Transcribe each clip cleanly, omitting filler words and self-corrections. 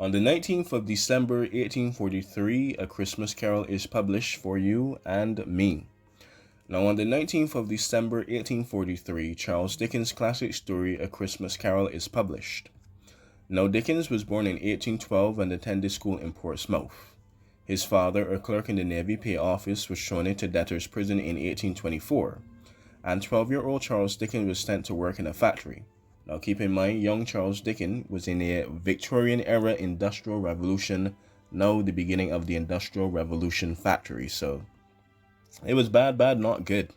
On the 19th of December 1843, A Christmas Carol is published for you and me. Now, on the 19th of December 1843, Charles Dickens' classic story, A Christmas Carol, is published. Now, Dickens was born in 1812 and attended school in Portsmouth. His father, a clerk in the Navy Pay Office, was thrown into debtor's prison in 1824, and 12-year-old Charles Dickens was sent to work in a factory. Now, keep in mind, young Charles Dickens was in a Victorian-era Industrial Revolution, now the beginning of the Industrial Revolution factory, so it was bad, not good.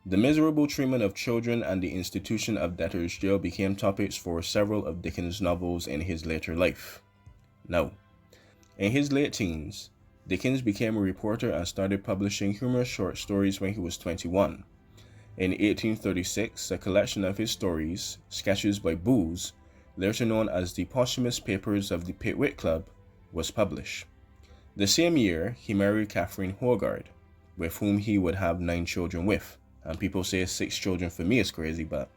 The miserable treatment of children and the institution of debtor's jail became topics for several of Dickens' novels in his later life. Now, in his late teens, Dickens became a reporter and started publishing humorous short stories when he was 21. In 1836, a collection of his stories, Sketches by Boz, later known as the Posthumous Papers of the Pickwick Club, was published. The same year, he married Catherine Hogarth, with whom he would have 9 children with. And people say 6 children for me is crazy, but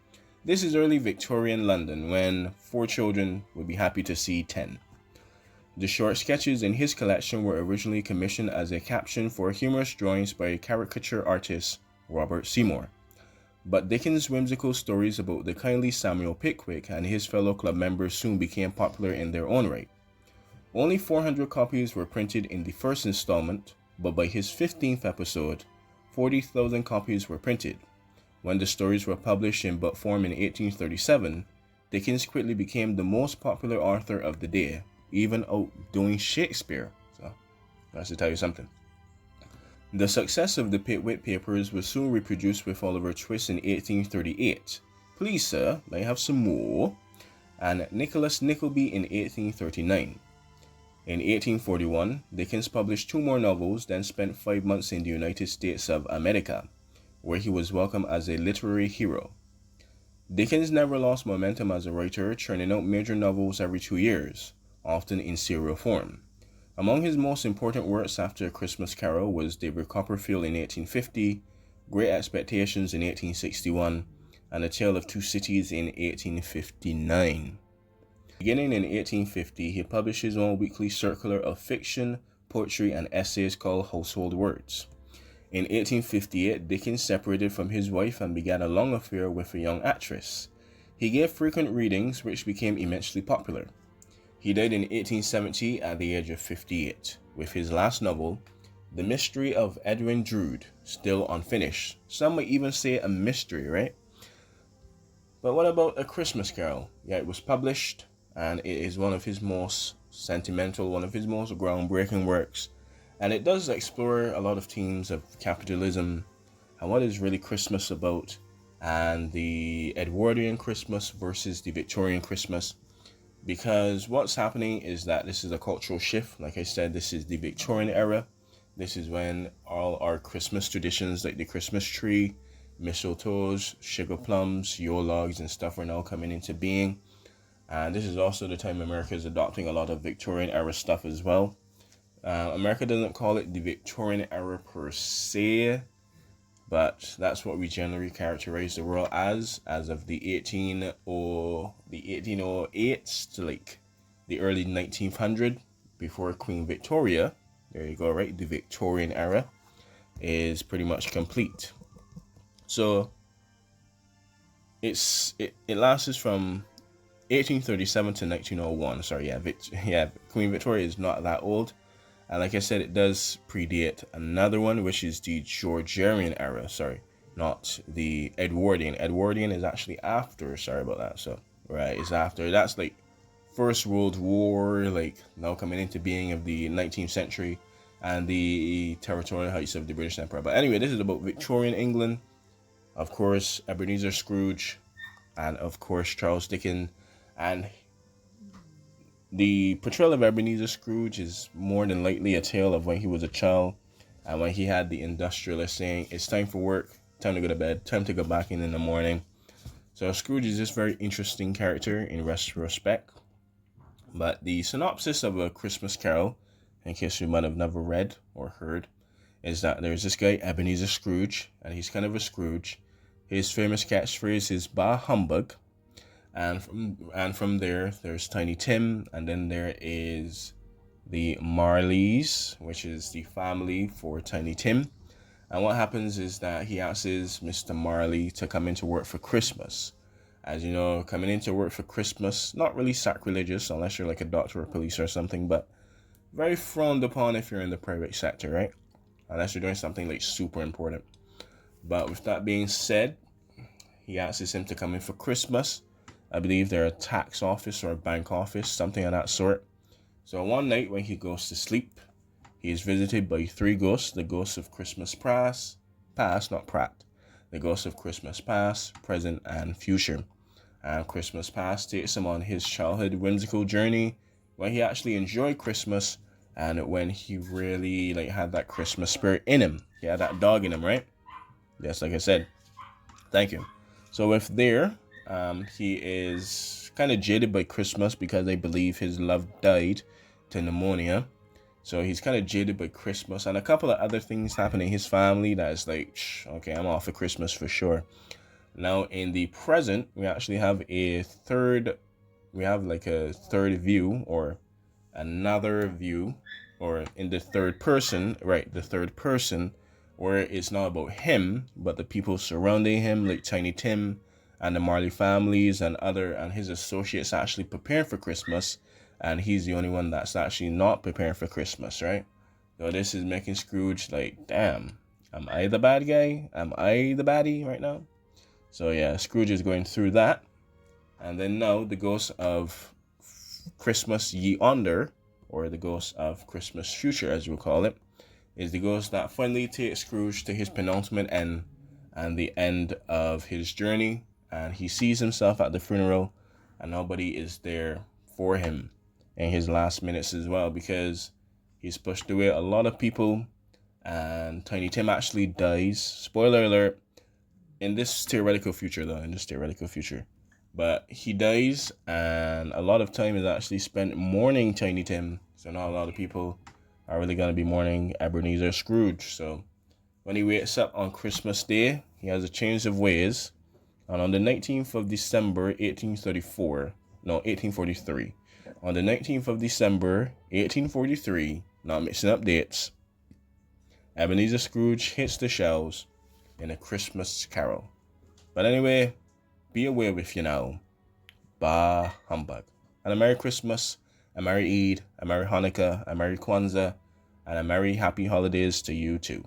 this is early Victorian London when 4 children would be happy to see 10. The short sketches in his collection were originally commissioned as a caption for humorous drawings by caricature artist Robert Seymour. But Dickens' whimsical stories about the kindly Samuel Pickwick and his fellow club members soon became popular in their own right. Only 400 copies were printed in the first installment, but by his 15th episode, 40,000 copies were printed. When the stories were published in book form in 1837, Dickens quickly became the most popular author of the day, even outdoing Shakespeare. So, that's to tell you something. The success of the Pickwick Papers was soon reproduced with Oliver Twist in 1838. Please, sir, may I have some more? And Nicholas Nickleby in 1839. In 1841, Dickens published 2 more novels, then spent 5 months in the United States of America, where he was welcomed as a literary hero. Dickens never lost momentum as a writer, churning out major novels every 2 years, often in serial form. Among his most important works after A Christmas Carol was David Copperfield in 1850, Great Expectations in 1861, and A Tale of Two Cities in 1859. Beginning in 1850, he published his own weekly circular of fiction, poetry, and essays called Household Words. In 1858, Dickens separated from his wife and began a long affair with a young actress. He gave frequent readings, which became immensely popular. He died in 1870 at the age of 58, with his last novel, The Mystery of Edwin Drood, still unfinished. Some might even say a mystery, right? But what about A Christmas Carol? Yeah, it was published, and it is one of his most sentimental, one of his most groundbreaking works. And it does explore a lot of themes of capitalism and what is really Christmas about, and the Edwardian Christmas versus the Victorian Christmas. Because what's happening is that this is a cultural shift. Like I said, this is the Victorian era. This is when all our Christmas traditions, like the Christmas tree, mistletoes, sugar plums, Yule logs, and stuff are now coming into being. And this is also the time America is adopting a lot of Victorian era stuff as well. America doesn't call it the Victorian era per se, but that's what we generally characterize the world as of the 1808 to like the early 1900, before Queen Victoria. There you go, right? The Victorian era is pretty much complete. So it lasts from 1837 to 1901. Sorry, Queen Victoria is not that old. And like I said, it does predate another one, which is the Georgian era. Sorry, not the Edwardian. Edwardian is actually after. Sorry about that. So, right, it's after. That's like First World War, like now coming into being of the 19th century, and the territorial heights of the British Empire. But anyway, this is about Victorian England. Of course, Ebenezer Scrooge, and of course, Charles Dickens. And the portrayal of Ebenezer Scrooge is more than likely a tale of when he was a child and when he had the industrialist saying, "It's time for work, time to go to bed, time to go back in the morning." So Scrooge is this very interesting character in retrospect. But the synopsis of A Christmas Carol, in case you might have never read or heard, is that there's this guy, Ebenezer Scrooge, and he's kind of a Scrooge. His famous catchphrase is "Bah humbug," And from there, there's Tiny Tim, and then there is the Marleys, which is the family for Tiny Tim. And what happens is that he asks Mr. Marley to come into work for Christmas. As you know, coming into work for Christmas, not really sacrilegious unless you're like a doctor or police or something, but very frowned upon if you're in the private sector, right? Unless you're doing something like super important. But with that being said, he asks him to come in for Christmas. I believe they're a tax office or a bank office, something of that sort. So one night when he goes to sleep, he is visited by three ghosts: the ghosts of Christmas past, not Pratt, the ghosts of Christmas past, present, and future. And Christmas past takes him on his childhood whimsical journey when he actually enjoyed Christmas and when he really like had that Christmas spirit in him. He had that dog in him, right? Yes, like I said. Thank you. So with there, he is kind of jaded by Christmas because they believe his love died to pneumonia. So he's kind of jaded by Christmas and a couple of other things happen in his family that is like, okay, I'm off for Christmas for sure. Now in the present, we actually have a third view or another view, or in the third person, right? The third person, where it's not about him, but the people surrounding him, like Tiny Tim and the Marley families and his associates actually preparing for Christmas, and he's the only one that's actually not preparing for Christmas, right? So this is making Scrooge like, damn, am I the bad guy? Am I the baddie right now? So yeah, Scrooge is going through that. And then now the ghost of Christmas Yonder, or the ghost of Christmas Future, as you will call it, is the ghost that finally takes Scrooge to his penultimate end and the end of his journey. And he sees himself at the funeral, and nobody is there for him in his last minutes as well, because he's pushed away a lot of people, and Tiny Tim actually dies. Spoiler alert, in this theoretical future. But he dies, and a lot of time is actually spent mourning Tiny Tim. So not a lot of people are really going to be mourning Ebenezer Scrooge. So when he wakes up on Christmas Day, he has a change of ways. And on the 19th of December, 1843, on the 19th of December, 1843, not mixing up dates, Ebenezer Scrooge hits the shelves in A Christmas Carol. But anyway, be aware with you now. Bah humbug. And a Merry Christmas, a Merry Eid, a Merry Hanukkah, a Merry Kwanzaa, and a Merry Happy Holidays to you too.